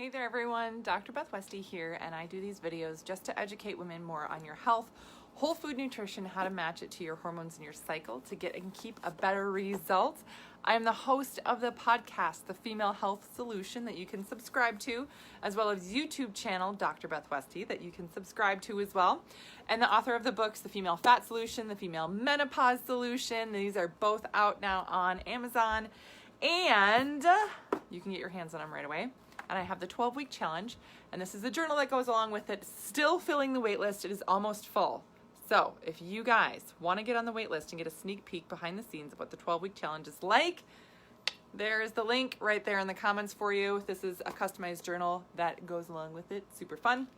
Hey there everyone, Dr. Beth Westy here, and I do these videos just to educate women more on your health, whole food nutrition, how to match it to your hormones and your cycle to get and keep a better result. I am the host of the podcast, The Female Health Solution, that you can subscribe to, as well as YouTube channel, Dr. Beth Westy, that you can subscribe to as well. And the author of the books, The Female Fat Solution, The Female Menopause Solution. These are both out now on Amazon, and you can get your hands on them right away. And I have the 12-week challenge, and this is the journal that goes along with it. Still filling the wait list. It is almost full. So if you guys want to get on the wait list and get a sneak peek behind the scenes of what the 12-week challenge is like, there's the link right there in the comments for you. This is a customized journal that goes along with it. Super fun.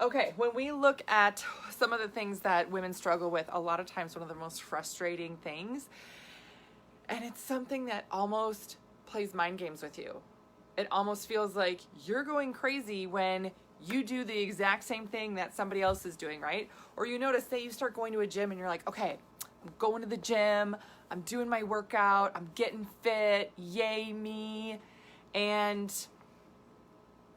Okay, when we look at some of the things that women struggle with, a lot of times one of the most frustrating things, and it's something that almost plays mind games with you. It almost feels like you're going crazy when you do the exact same thing that somebody else is doing, right? Or you notice, say you start going to a gym and you're like, okay, I'm going to the gym, I'm doing my workout, I'm getting fit, yay me. And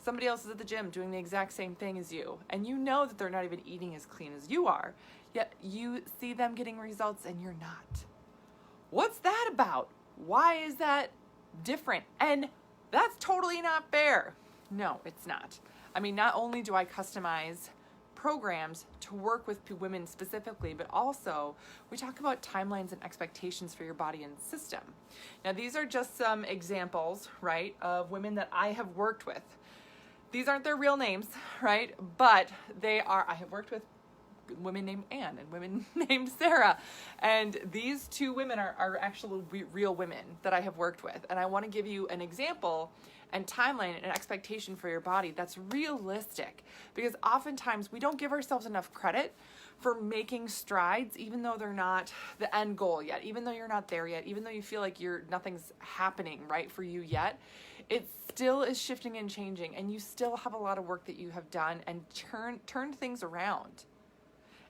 somebody else is at the gym doing the exact same thing as you. And you know that they're not even eating as clean as you are, yet you see them getting results and you're not. What's that about? Why is that different? And that's totally not fair. No, it's not. I mean, not only do I customize programs to work with women specifically, but also we talk about timelines and expectations for your body and system. Now, these are just some examples, right, of women that I have worked with. These aren't their real names, right? But they are, I have worked with women named Anne and women named Sarah. And these two women are actually real women that I have worked with. And I want to give you an example and timeline and expectation for your body that's realistic, because oftentimes we don't give ourselves enough credit for making strides, even though they're not the end goal yet, even though you're not there yet, even though you feel like nothing's happening right for you yet. It still is shifting and changing, and you still have a lot of work that you have done and turned things around.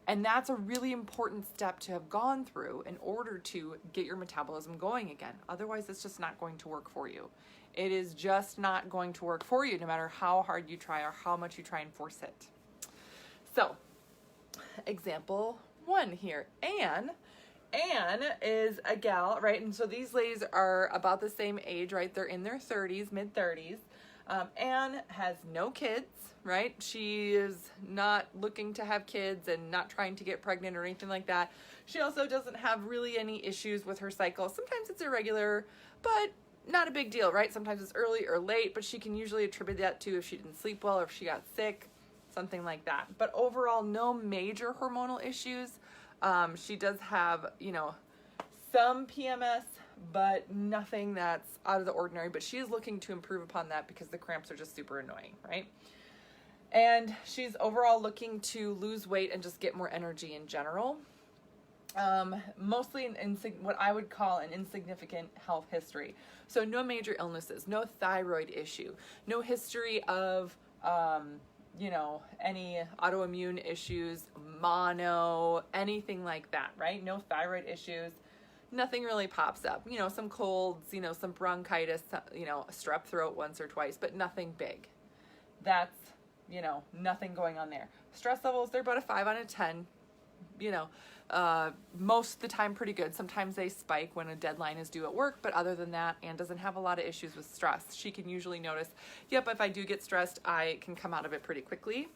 And that's a really important step to have gone through in order to get your metabolism going again. Otherwise, it's just not going to work for you. It is just not going to work for you, no matter how hard you try or how much you try and force it. So, example one here. Anne is a gal, right? And so these ladies are about the same age, right? They're in their 30s, mid-30s. Anne has no kids, right? She is not looking to have kids and not trying to get pregnant or anything like that. She also doesn't have really any issues with her cycle. Sometimes it's irregular, but not a big deal, right? Sometimes it's early or late, but she can usually attribute that to if she didn't sleep well or if she got sick, something like that. But overall, no major hormonal issues. She does have, some PMS, but nothing that's out of the ordinary. But she is looking to improve upon that because the cramps are just super annoying, right? And she's overall looking to lose weight and just get more energy in general. Mostly in what I would call an insignificant health history. So no major illnesses, no thyroid issue, no history of, any autoimmune issues, mono, anything like that, right? No thyroid issues. Nothing really pops up. Some colds, some bronchitis, strep throat once or twice, but nothing big. That's, nothing going on there. Stress levels, they're about a 5 out of 10. Most of the time pretty good. Sometimes they spike when a deadline is due at work, but other than that, Anne doesn't have a lot of issues with stress. She can usually notice, yep, if I do get stressed, I can come out of it pretty quickly.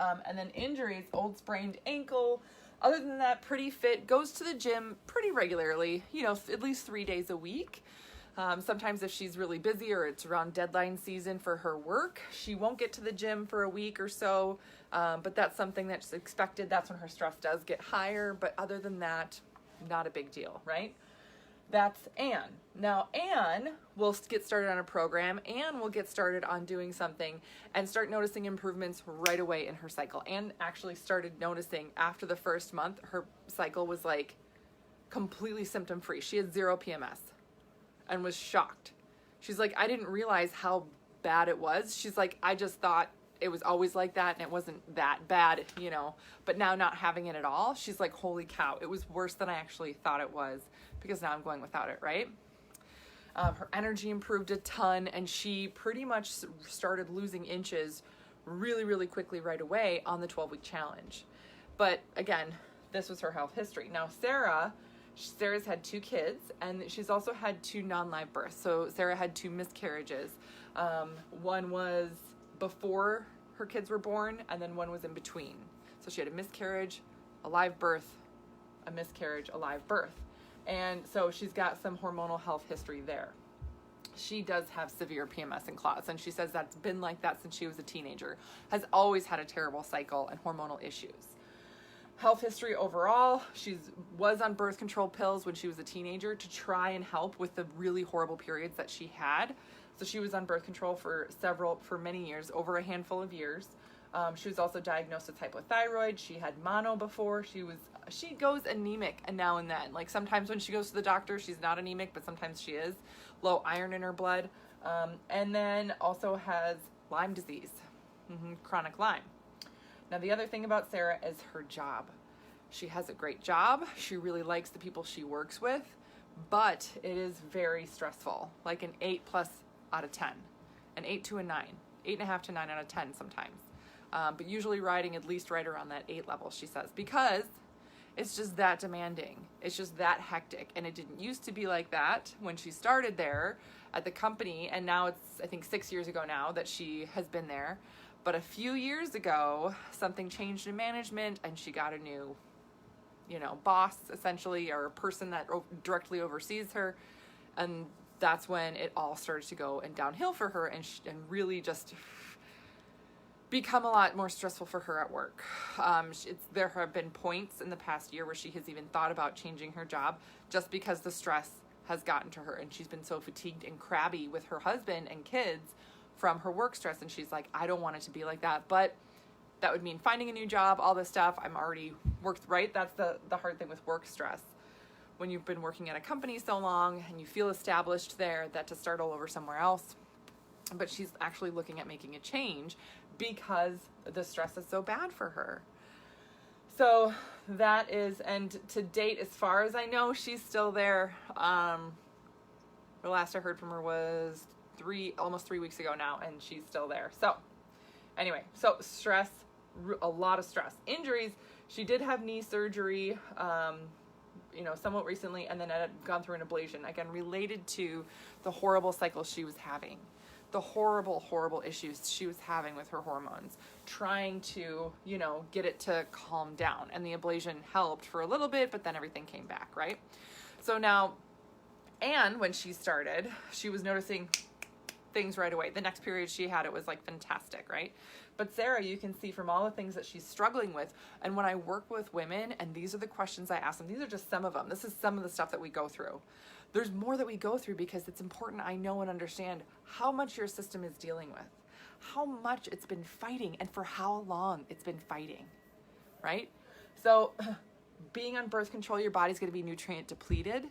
And then injuries, old sprained ankle. Other than that, pretty fit, goes to the gym pretty regularly, at least 3 days a week. Sometimes if she's really busy or it's around deadline season for her work, she won't get to the gym for a week or so, but that's something that's expected. That's when her stress does get higher, but other than that, not a big deal, right? That's Anne. Now, Anne will get started on a program. Anne will get started on doing something and start noticing improvements right away in her cycle. Anne actually started noticing after the first month, her cycle was like completely symptom-free. She had 0 PMS and was shocked. She's like, I didn't realize how bad it was. She's like, I just thought it was always like that and it wasn't that bad, but now not having it at all, she's like, holy cow, it was worse than I actually thought it was because now I'm going without it, right? Her energy improved a ton, and she pretty much started losing inches really, really quickly right away on the 12-week challenge. But again, this was her health history. Now, Sarah's had 2 kids, and she's also had 2 non-live births. So Sarah had 2 miscarriages. One was before her kids were born, and then one was in between. So she had a miscarriage, a live birth, a miscarriage, a live birth. And so she's got some hormonal health history there. She does have severe PMS and clots, and she says that's been like that since she was a teenager. Has always had a terrible cycle and hormonal issues. Health history overall, she was on birth control pills when she was a teenager to try and help with the really horrible periods that she had. So she was on birth control for many years, over a handful of years. She was also diagnosed with hypothyroid. She had mono before. She goes anemic now and then. Like sometimes when she goes to the doctor, she's not anemic, but sometimes she is. Low iron in her blood. And then also has Lyme disease, chronic Lyme. Now the other thing about Sarah is her job. She has a great job. She really likes the people she works with, but it is very stressful, like an 8+ out of 10, an 8 to a 9, 8.5 to 9 out of 10 sometimes. But usually riding at least right around that 8 level, she says, because it's just that demanding. It's just that hectic. And it didn't used to be like that when she started there at the company. And now it's, I think, 6 years ago now that she has been there. But a few years ago, something changed in management and she got a new, boss essentially, or a person that directly oversees her. And that's when it all started to go and downhill for her and really just become a lot more stressful for her at work. There have been points in the past year where she has even thought about changing her job just because the stress has gotten to her and she's been so fatigued and crabby with her husband and kids from her work stress. And she's like, I don't want it to be like that, but that would mean finding a new job, all this stuff. I'm already worked, right? That's the hard thing with work stress. When you've been working at a company so long and you feel established there, that to start all over somewhere else. But she's actually looking at making a change because the stress is so bad for her. So that is, and to date, as far as I know, she's still there. The last I heard from her was almost 3 weeks ago now, and she's still there. So anyway, so stress, a lot of stress. Injuries, she did have knee surgery, somewhat recently, and then had gone through an ablation, again, related to the horrible cycle she was having. The horrible, horrible issues she was having with her hormones, trying to, get it to calm down. And the ablation helped for a little bit, but then everything came back, right? So now, Anne, when she started, she was noticing things right away. The next period she had, it was like fantastic, right? But Sarah, you can see from all the things that she's struggling with. And when I work with women, and these are the questions I ask them, these are just some of them. This is some of the stuff that we go through. There's more that we go through because it's important I know and understand how much your system is dealing with, how much it's been fighting, and for how long it's been fighting, right? So being on birth control, your body's going to be nutrient depleted.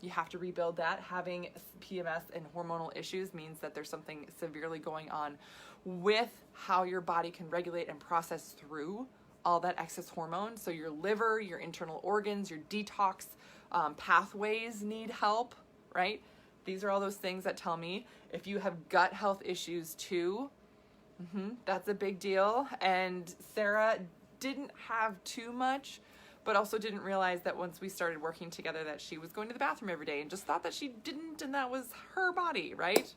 You have to rebuild that. Having PMS and hormonal issues means that there's something severely going on with how your body can regulate and process through all that excess hormone. So your liver, your internal organs, your detox pathways need help, right? These are all those things that tell me if you have gut health issues too, that's a big deal. And Sarah didn't have too much, but also didn't realize that once we started working together that she was going to the bathroom every day and just thought that she didn't, and that was her body, right?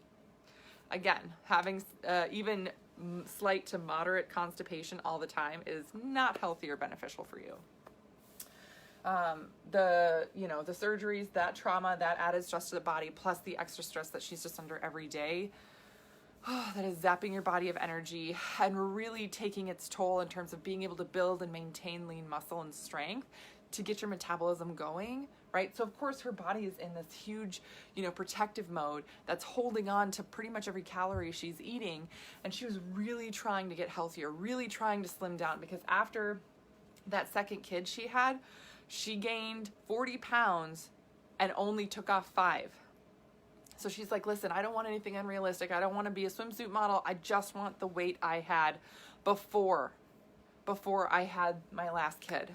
Again, having even slight to moderate constipation all the time is not healthy or beneficial for you. The surgeries, that trauma, that added stress to the body, plus the extra stress that she's just under every day, that is zapping your body of energy and really taking its toll in terms of being able to build and maintain lean muscle and strength to get your metabolism going, right? So of course her body is in this huge, protective mode that's holding on to pretty much every calorie she's eating. And she was really trying to get healthier, really trying to slim down, because after that second kid she had, she gained 40 pounds and only took off 5. So she's like, listen, I don't want anything unrealistic. I don't want to be a swimsuit model. I just want the weight I had before I had my last kid.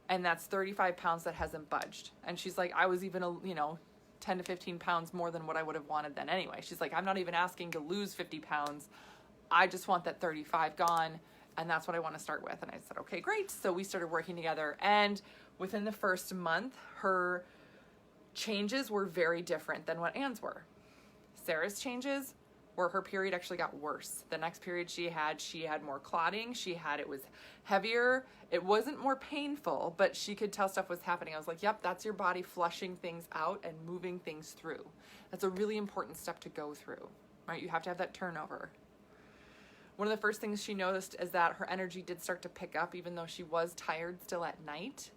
And that's 35 pounds that hasn't budged. And she's like, I was even, 10 to 15 pounds more than what I would have wanted then anyway. She's like, I'm not even asking to lose 50 pounds. I just want that 35 gone, and that's what I want to start with. And I said, okay, great. So we started working together, and within the first month, her changes were very different than what Anne's were. Sarah's changes were her period actually got worse. The next period she had more clotting. It was heavier. It wasn't more painful, but she could tell stuff was happening. I was like, yep, that's your body flushing things out and moving things through. That's a really important step to go through, right? You have to have that turnover. One of the first things she noticed is that her energy did start to pick up, even though she was tired still at night.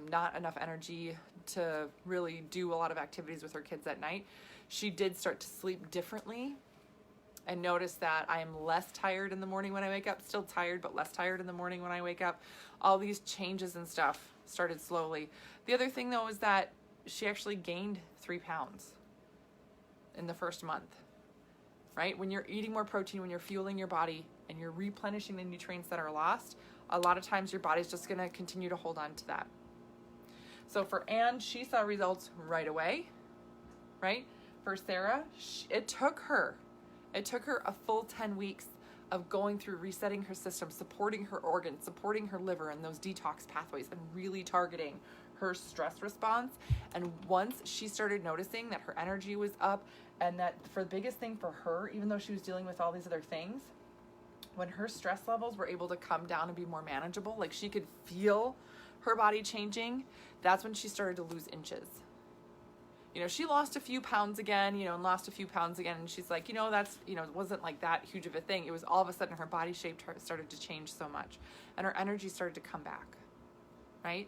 Not enough energy to really do a lot of activities with her kids at night. She did start to sleep differently and notice that I am less tired in the morning when I wake up, still tired, but less tired in the morning when I wake up. All these changes and stuff started slowly. The other thing though is that she actually gained 3 pounds in the first month, right? When you're eating more protein, when you're fueling your body and you're replenishing the nutrients that are lost, a lot of times your body's just gonna continue to hold on to that. So for Anne, she saw results right away, right? For Sarah, it took her a full 10 weeks of going through resetting her system, supporting her organs, supporting her liver and those detox pathways, and really targeting her stress response. And once she started noticing that her energy was up, and that for the biggest thing for her, even though she was dealing with all these other things, when her stress levels were able to come down and be more manageable, like she could feel her body changing, that's when she started to lose inches. You know, she lost a few pounds again, and lost a few pounds again. And she's like, that's, it wasn't like that huge of a thing. It was all of a sudden her body shape started to change so much and her energy started to come back, right?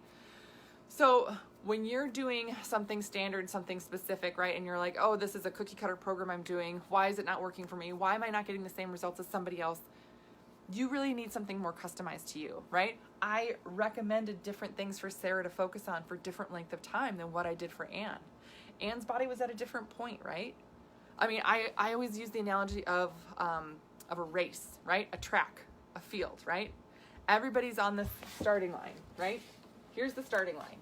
So when you're doing something standard, something specific, right? And you're like, oh, this is a cookie cutter program I'm doing. Why is it not working for me? Why am I not getting the same results as somebody else? You really need something more customized to you, right? I recommended different things for Sarah to focus on for different length of time than what I did for Anne. Anne's body was at a different point, right? I mean, I always use the analogy of a race, right? A track, a field, right? Everybody's on the starting line, right? Here's the starting line.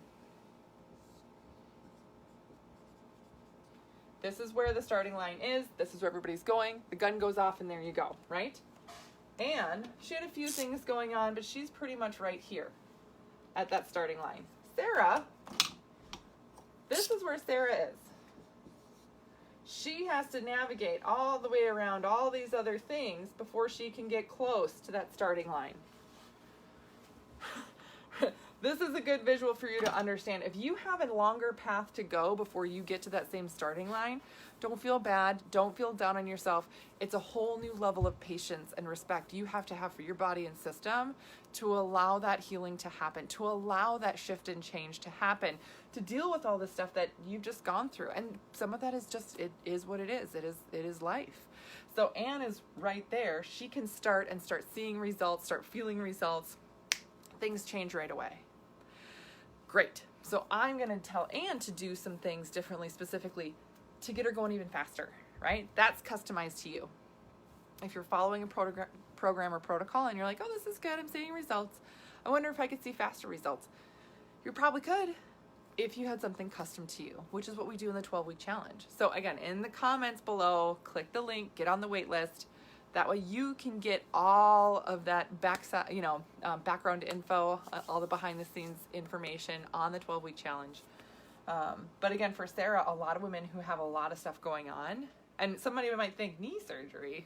This is where the starting line is. This is where everybody's going. The gun goes off and there you go, right? Anne, she had a few things going on, but she's pretty much right here at that starting line. Sarah, this is where Sarah is. She has to navigate all the way around all these other things before she can get close to that starting line. This is a good visual for you to understand. If you have a longer path to go before you get to that same starting line, don't feel bad. Don't feel down on yourself. It's a whole new level of patience and respect you have to have for your body and system to allow that healing to happen, to allow that shift and change to happen, to deal with all the stuff that you've just gone through. And some of that is just, it is what it is. It is life. So Anne is right there. She can start seeing results, start feeling results. Things change right away. Great. So I'm going to tell Anne to do some things differently, specifically to get her going even faster, right? That's customized to you. If you're following a program or protocol and you're like, oh, this is good, I'm seeing results, I wonder if I could see faster results. You probably could if you had something custom to you, which is what we do in the 12-week challenge. So again, in the comments below, click the link, get on the wait list. That way you can get all of that background info, all the behind the scenes information on the 12-week challenge. But again, for Sarah, a lot of women who have a lot of stuff going on, and somebody might think knee surgery,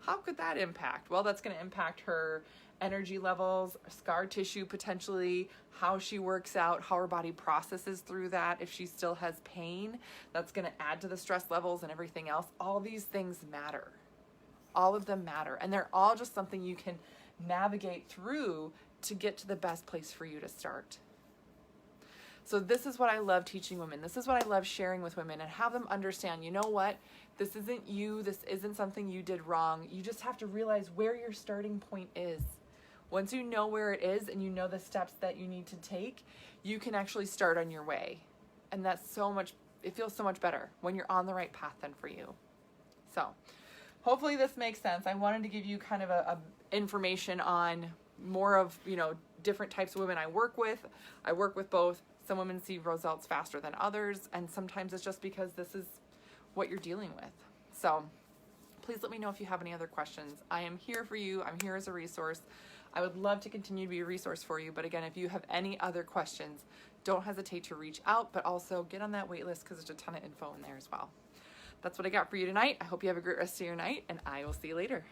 how could that impact? Well, that's going to impact her energy levels, scar tissue potentially, how she works out, how her body processes through that. If she still has pain, that's going to add to the stress levels and everything else. All these things matter. All of them matter, and they're all just something you can navigate through to get to the best place for you to start. So this is what I love teaching women. This is what I love sharing with women, and have them understand, you know what? This isn't you. This isn't something you did wrong. You just have to realize where your starting point is. Once you know where it is and you know the steps that you need to take, you can actually start on your way. And that's so much, it feels so much better when you're on the right path then for you. So hopefully this makes sense. I wanted to give you kind of a information on more of, different types of women I work with. I work with both Some women see results faster than others, and sometimes it's just because this is what you're dealing with. So please let me know if you have any other questions. I am here for you. I'm here as a resource. I would love to continue to be a resource for you. But again, if you have any other questions, don't hesitate to reach out, but also get on that wait list because there's a ton of info in there as well. That's what I got for you tonight. I hope you have a great rest of your night, and I will see you later.